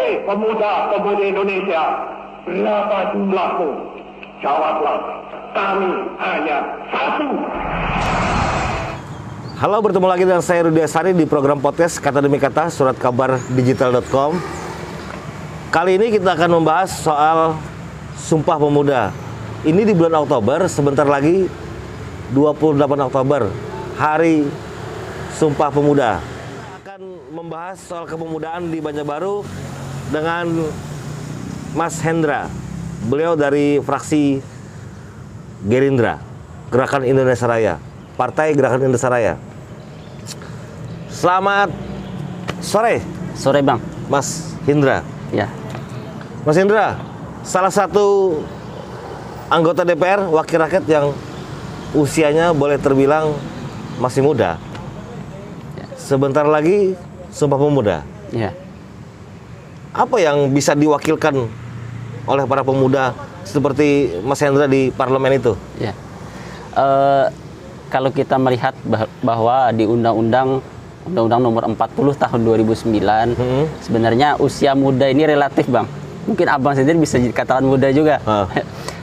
Hei pemuda-pemudi Indonesia, berapa jumlahmu? Jawablah, kami hanya satu. Halo, bertemu lagi dengan saya Rudi Asari di program podcast Kata Demi Kata, suratkabardigital.com. Kali ini kita akan membahas soal Sumpah Pemuda. Ini di bulan Oktober, sebentar lagi 28 Oktober, Hari Sumpah Pemuda. Kita akan membahas soal kepemudaan di Banjarbaru dengan Mas Hendra. Beliau dari fraksi Gerindra, Gerakan Indonesia Raya, Partai Gerakan Indonesia Raya. Selamat sore. Sore Bang. Mas Hendra. Ya. Mas Hendra, salah satu anggota DPR wakil rakyat yang usianya boleh terbilang masih muda. Ya. Sebentar lagi Sumpah Pemuda. Ya. Apa yang bisa diwakilkan oleh para pemuda seperti Mas Hendra di parlemen itu? Ya. Kalau kita melihat bahwa di Undang-Undang Nomor 40 Tahun 2009, sebenarnya usia muda ini relatif, Bang. Mungkin Abang sendiri bisa dikatakan muda juga.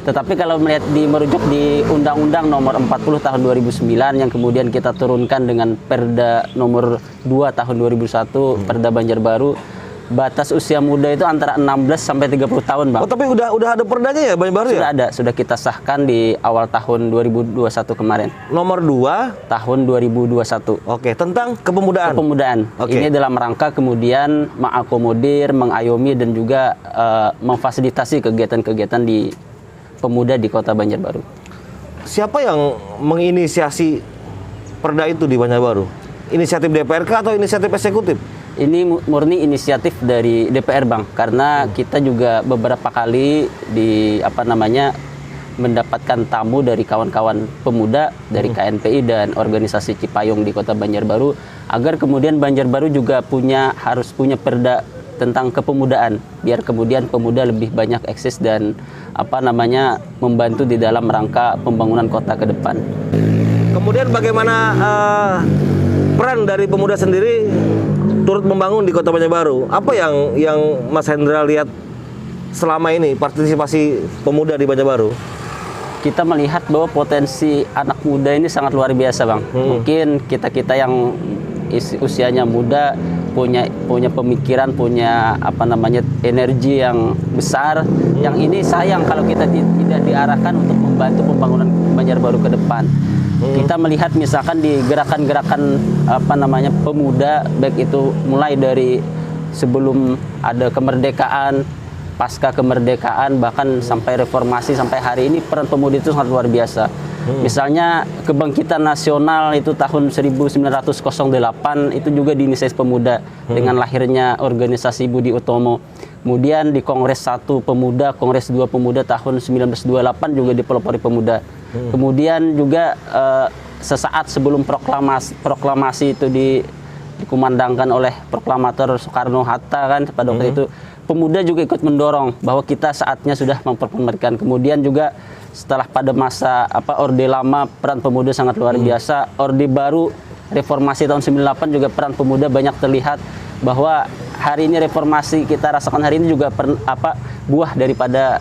Tetapi kalau merujuk di Undang-Undang Nomor 40 Tahun 2009 yang kemudian kita turunkan dengan Perda Nomor 2 Tahun 2001, Perda Banjarbaru, batas usia muda itu antara 16 sampai 30 tahun, Bang. Oh, tapi udah ada perdanya ya Banjarbaru ya? Sudah ada, sudah kita sahkan di awal tahun 2021 kemarin. Nomor 2 tahun 2021. Oke, tentang kepemudaan. Kepemudaan. Oke. Ini dalam rangka kemudian mengakomodir, mengayomi dan juga memfasilitasi kegiatan-kegiatan di pemuda di Kota Banjarbaru. Siapa yang menginisiasi perda itu di Banjarbaru? Inisiatif DPR atau inisiatif eksekutif? Ini murni inisiatif dari DPR, Bang, karena kita juga beberapa kali mendapatkan tamu dari kawan-kawan pemuda dari KNPI dan organisasi Cipayung di Kota Banjarbaru agar kemudian Banjarbaru juga harus punya perda tentang kepemudaan biar kemudian pemuda lebih banyak eksis dan membantu di dalam rangka pembangunan kota ke depan. Kemudian bagaimana peran dari pemuda sendiri turut membangun di Kota Banjarbaru? Apa yang Mas Hendra lihat selama ini partisipasi pemuda di Banjarbaru? Kita melihat bahwa potensi anak muda ini sangat luar biasa, Bang. Mungkin kita yang usianya muda punya pemikiran, punya energi yang besar. Yang ini sayang kalau kita tidak diarahkan untuk membantu pembangunan Banjarbaru ke depan. Kita melihat misalkan di gerakan-gerakan pemuda, baik itu mulai dari sebelum ada kemerdekaan, pasca kemerdekaan, bahkan sampai reformasi sampai hari ini peran pemuda itu sangat luar biasa. Misalnya kebangkitan nasional itu tahun 1908 itu juga diinisiasi pemuda dengan lahirnya organisasi Budi Utomo. Kemudian di Kongres 1 Pemuda, Kongres 2 Pemuda tahun 1928 juga dipelopori pemuda. Kemudian juga sesaat sebelum proklamasi itu dikumandangkan oleh proklamator Soekarno-Hatta kan pada waktu itu, pemuda juga ikut mendorong bahwa kita saatnya sudah memperkenalkan. Kemudian juga setelah pada masa Orde Lama peran pemuda sangat luar biasa. Orde Baru reformasi tahun 98 juga peran pemuda banyak terlihat bahwa hari ini reformasi kita rasakan hari ini juga buah daripada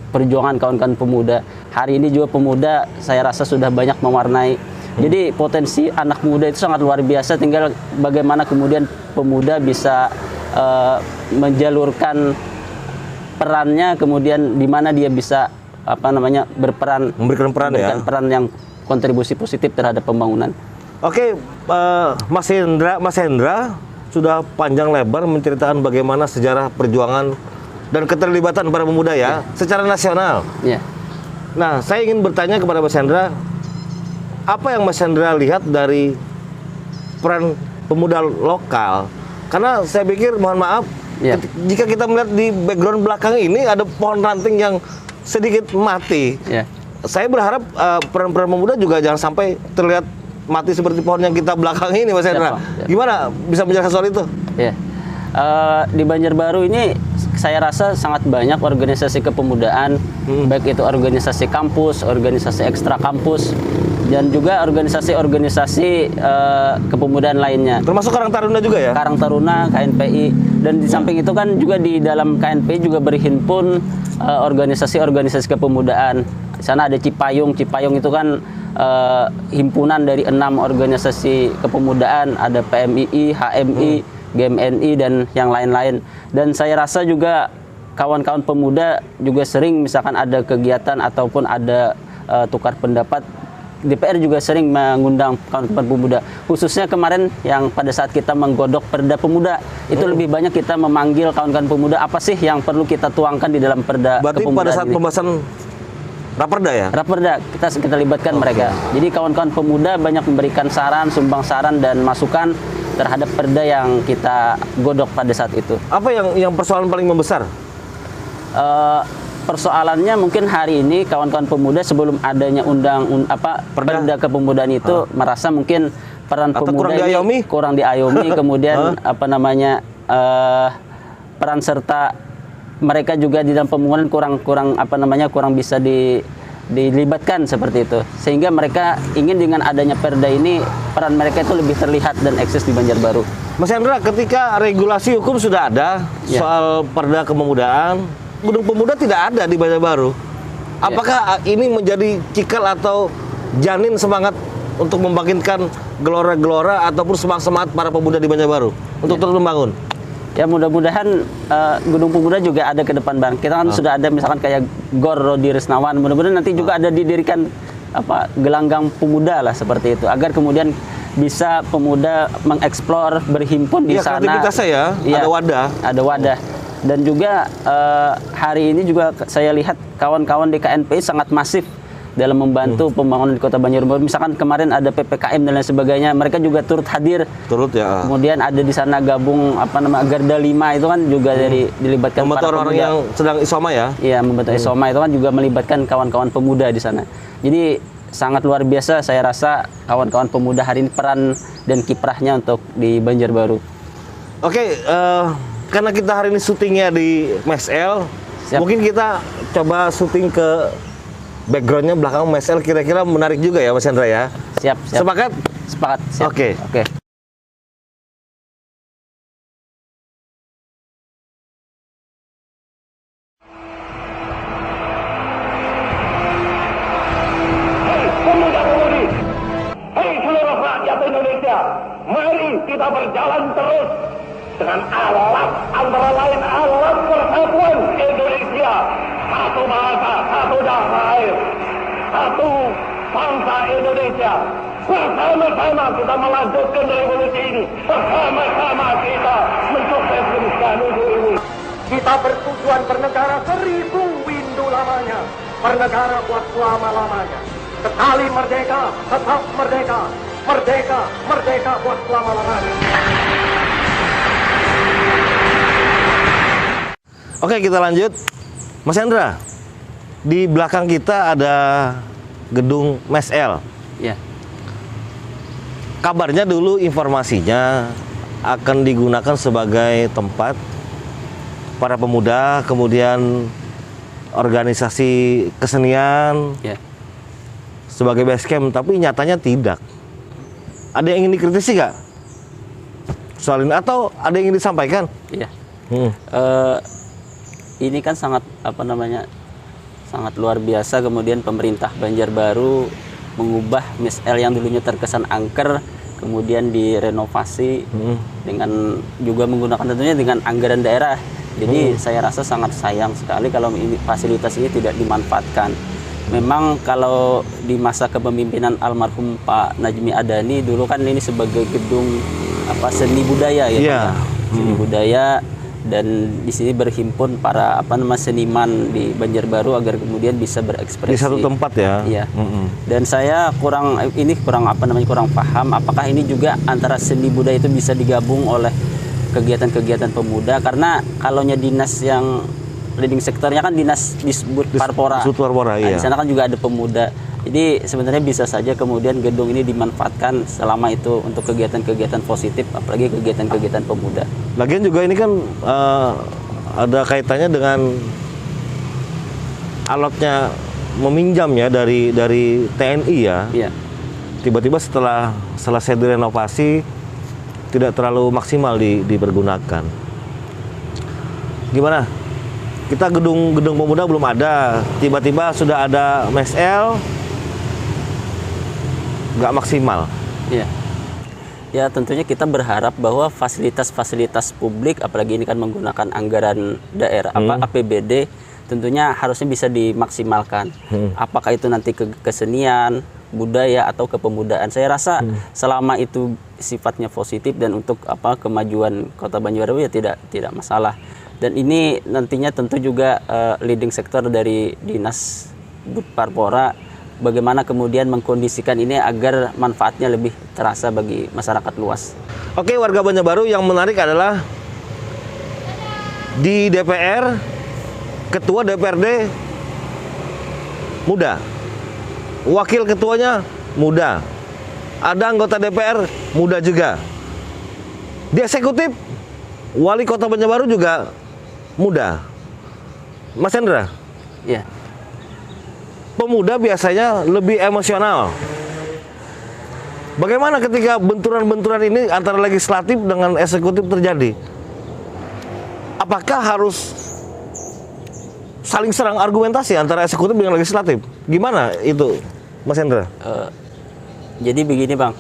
perjuangan kawan-kawan pemuda. Hari ini juga pemuda saya rasa sudah banyak mewarnai. Jadi potensi anak muda itu sangat luar biasa, tinggal bagaimana kemudian pemuda bisa menjalurkan perannya, kemudian di mana dia bisa memberikan peran yang kontribusi positif terhadap pembangunan. Oke, Mas Hendra sudah panjang lebar menceritakan bagaimana sejarah perjuangan dan keterlibatan para pemuda ya secara nasional. Ya. Nah, saya ingin bertanya kepada Mas Hendra, apa yang Mas Hendra lihat dari peran pemuda lokal? Karena saya pikir, mohon maaf, jika kita melihat di background belakang ini ada pohon ranting yang sedikit mati. Saya berharap peran-peran pemuda juga jangan sampai terlihat mati seperti pohon yang kita belakang ini, Mas Hendra. Gimana bisa menjelaskan soal itu? Di Banjarbaru ini saya rasa sangat banyak organisasi kepemudaan, baik itu organisasi kampus, organisasi ekstra kampus, dan juga organisasi-organisasi kepemudaan lainnya. Termasuk Karang Taruna juga ya? Karang Taruna, KNPI, dan di samping itu kan juga di dalam KNPI juga berhimpun organisasi-organisasi kepemudaan. Di sana ada Cipayung. Cipayung itu kan himpunan dari 6 organisasi kepemudaan, ada PMII, HMI, GMNI, dan yang lain-lain. Dan saya rasa juga kawan-kawan pemuda juga sering misalkan ada kegiatan ataupun ada tukar pendapat. DPR juga sering mengundang kawan-kawan pemuda, khususnya kemarin yang pada saat kita menggodok Perda Pemuda itu lebih banyak kita memanggil kawan-kawan pemuda, apa sih yang perlu kita tuangkan di dalam Perda Berarti Kepemudaan pada saat ini. pembahasan Raperda ya? Raperda kita libatkan mereka. Jadi kawan-kawan pemuda banyak memberikan saran, sumbang saran dan masukan terhadap Perda yang kita godok pada saat itu. Apa yang persoalan paling membesar? Persoalannya mungkin hari ini kawan-kawan pemuda sebelum adanya Perda Kepemudaan itu merasa mungkin peran Atau pemuda kurang diayomi, kemudian peran serta mereka juga di dalam pembangunan kurang bisa dilibatkan seperti itu, sehingga mereka ingin dengan adanya Perda ini peran mereka itu lebih terlihat dan eksis di Banjarbaru. Mas Hendra, ketika regulasi hukum sudah ada soal Perda Kepemudaan, Gedung Pemuda tidak ada di Banjarbaru. Apakah ini menjadi cikal atau janin semangat untuk membangkitkan gelora-gelora ataupun semangat para pemuda di Banjarbaru untuk terus membangun? Ya mudah-mudahan Gedung Pemuda juga ada ke depan, Bang. Kita kan sudah ada misalkan kayak GOR Rodi Risnawan. Mudah-mudahan nanti juga ada didirikan gelanggang pemuda lah seperti itu, agar kemudian bisa pemuda mengeksplor, berhimpun di sana. Kreativitasnya ya, ada wadah. Dan juga hari ini juga saya lihat kawan-kawan di KNPI sangat masif dalam membantu pembangunan di Kota Banjarbaru. Misalkan kemarin ada PPKM dan lain sebagainya, mereka juga turut hadir. Kemudian ada di sana gabung Garda 5 itu kan juga dilibatkan membantu orang-orang yang sedang isoma ya. Iya, membantu isoma itu kan juga melibatkan kawan-kawan pemuda di sana. Jadi sangat luar biasa saya rasa kawan-kawan pemuda hari ini peran dan kiprahnya untuk di Banjarbaru. Oke, karena kita hari ini syutingnya di MSL, mungkin kita coba syuting ke backgroundnya belakang MSL, kira-kira menarik juga ya Mas Hendra ya. Siap. Sepakat? Sepakat. Siap. Oke. Hei pemuda-pemudi, hei seluruh rakyat Indonesia, mari kita berjalan terus dengan alat, antara lain alat persatuan Indonesia. Satu bahasa, satu tanah air, satu bangsa Indonesia. Bersama-sama kita melanjutkan revolusi ini. Bersama-sama kita mensukseskan menuju ini. Kita bertujuan bernegara 1000 windu lamanya. Bernegara buat selama-lamanya. Sekali merdeka, tetap merdeka. Merdeka, merdeka buat selama-lamanya. Oke, kita lanjut. Mas Hendra, di belakang kita ada gedung MSL. Ya. Kabarnya dulu informasinya akan digunakan sebagai tempat para pemuda, kemudian organisasi kesenian, sebagai base camp, tapi nyatanya tidak. Ada yang ingin dikritisi nggak soal ini, atau ada yang ingin disampaikan? Iya. Ini kan sangat sangat luar biasa. Kemudian pemerintah Banjarbaru mengubah MSL yang dulunya terkesan angker, kemudian direnovasi dengan juga menggunakan tentunya dengan anggaran daerah. Jadi saya rasa sangat sayang sekali kalau fasilitas ini tidak dimanfaatkan. Memang kalau di masa kepemimpinan almarhum Pak Najmi Adani dulu kan ini sebagai gedung seni budaya ya. Seni budaya, dan di sini berhimpun para seniman di Banjarbaru agar kemudian bisa berekspresi di satu tempat ya. Iya. Dan saya kurang paham apakah ini juga antara seni budaya itu bisa digabung oleh kegiatan-kegiatan pemuda, karena kalaunya dinas yang leading sektornya kan dinas disebut Parpora. Iya. Di sana kan juga ada pemuda. Jadi sebenarnya bisa saja kemudian gedung ini dimanfaatkan selama itu untuk kegiatan-kegiatan positif, apalagi kegiatan-kegiatan pemuda. Lagian juga ini kan ada kaitannya dengan alatnya meminjam ya dari TNI ya. Iya. tiba-tiba setelah selesai direnovasi tidak terlalu maksimal dipergunakan. Gimana? Kita gedung pemuda belum ada, tiba-tiba sudah ada MSL, nggak maksimal. Iya. Ya tentunya kita berharap bahwa fasilitas-fasilitas publik, apalagi ini kan menggunakan anggaran daerah, APBD, tentunya harusnya bisa dimaksimalkan. Apakah itu nanti ke kesenian, budaya atau kepemudaan. Saya rasa selama itu sifatnya positif dan untuk kemajuan Kota Banjarbaru ya tidak masalah. Dan ini nantinya tentu juga leading sektor dari Dinas Budparpora bagaimana kemudian mengkondisikan ini agar manfaatnya lebih terasa bagi masyarakat luas. Oke, warga Banjarbaru, yang menarik adalah di DPR ketua DPRD muda, wakil ketuanya muda, ada anggota DPR muda juga. Di eksekutif wali kota Banjarbaru juga muda. Mas Hendra, Ya. pemuda biasanya lebih emosional. Bagaimana ketika benturan-benturan ini antara legislatif dengan eksekutif terjadi? Apakah harus saling serang argumentasi antara eksekutif dengan legislatif? Gimana itu, Mas Hendra? Jadi begini Bang,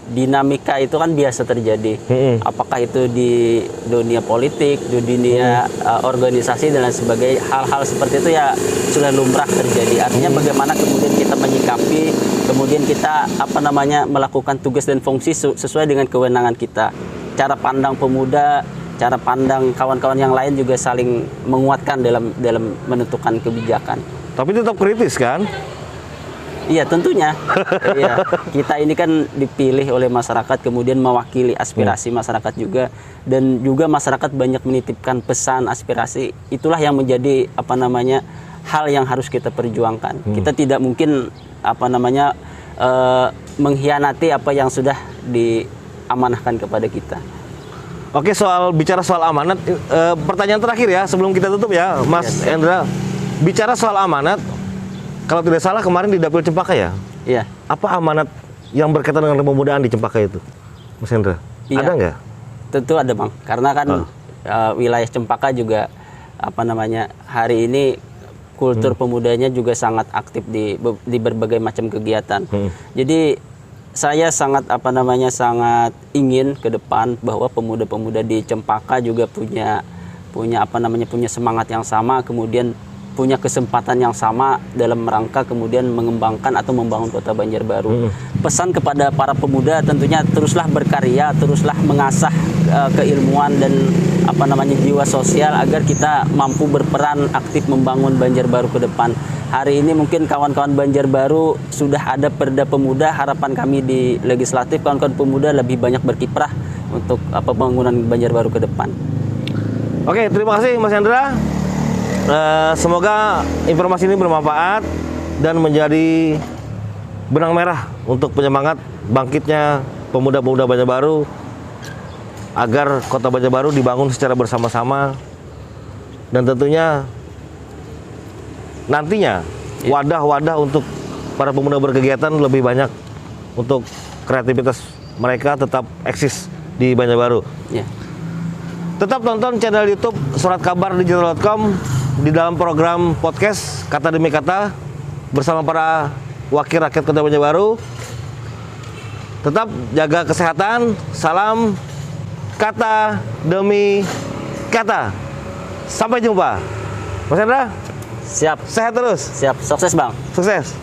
dinamika itu kan biasa terjadi. Apakah itu di dunia politik, di dunia organisasi dan lain sebagainya, hal-hal seperti itu ya sudah lumrah terjadi. Artinya bagaimana kemudian kita menyikapi, kemudian kita melakukan tugas dan fungsi sesuai dengan kewenangan kita. Cara pandang pemuda, cara pandang kawan-kawan yang lain juga saling menguatkan dalam menentukan kebijakan. Tapi tetap kritis kan? Iya tentunya. Iya, kita ini kan dipilih oleh masyarakat kemudian mewakili aspirasi masyarakat juga, dan juga masyarakat banyak menitipkan pesan aspirasi. Itulah yang menjadi hal yang harus kita perjuangkan. Kita tidak mungkin mengkhianati apa yang sudah diamanahkan kepada kita. Oke, bicara soal amanat, pertanyaan terakhir ya sebelum kita tutup ya, Mas Hendra. Bicara soal amanat, kalau tidak salah kemarin di Dapil Cempaka ya? Iya. Apa amanat yang berkaitan dengan kepemudaan di Cempaka itu, Mas Hendra? Iya. Ada nggak? Tentu ada Bang, karena kan wilayah Cempaka juga hari ini kultur pemudanya juga sangat aktif di berbagai macam kegiatan. Jadi saya sangat sangat ingin ke depan bahwa pemuda-pemuda di Cempaka juga punya semangat yang sama, kemudian punya kesempatan yang sama dalam rangka kemudian mengembangkan atau membangun Kota Banjarbaru. Pesan kepada para pemuda tentunya teruslah berkarya, teruslah mengasah keilmuan dan jiwa sosial agar kita mampu berperan aktif membangun Banjarbaru ke depan. Hari ini mungkin kawan-kawan Banjarbaru sudah ada Perda Pemuda, harapan kami di legislatif kawan-kawan pemuda lebih banyak berkiprah untuk pembangunan Banjarbaru ke depan. Oke, terima kasih Mas Hendra. Semoga informasi ini bermanfaat dan menjadi benang merah untuk penyemangat bangkitnya pemuda-pemuda Banjarbaru agar Kota Banjarbaru dibangun secara bersama-sama, dan tentunya nantinya wadah-wadah untuk para pemuda berkegiatan lebih banyak untuk kreativitas mereka tetap eksis di Banjarbaru. Ya. Tetap tonton channel YouTube suratkabardigital.com di dalam program podcast Kata Demi Kata bersama para wakil rakyat Kota Banjarbaru. Tetap jaga kesehatan. Salam Kata Demi Kata. Sampai jumpa. Mas Hendra, Siap. sehat terus. Siap. Sukses Bang. Sukses.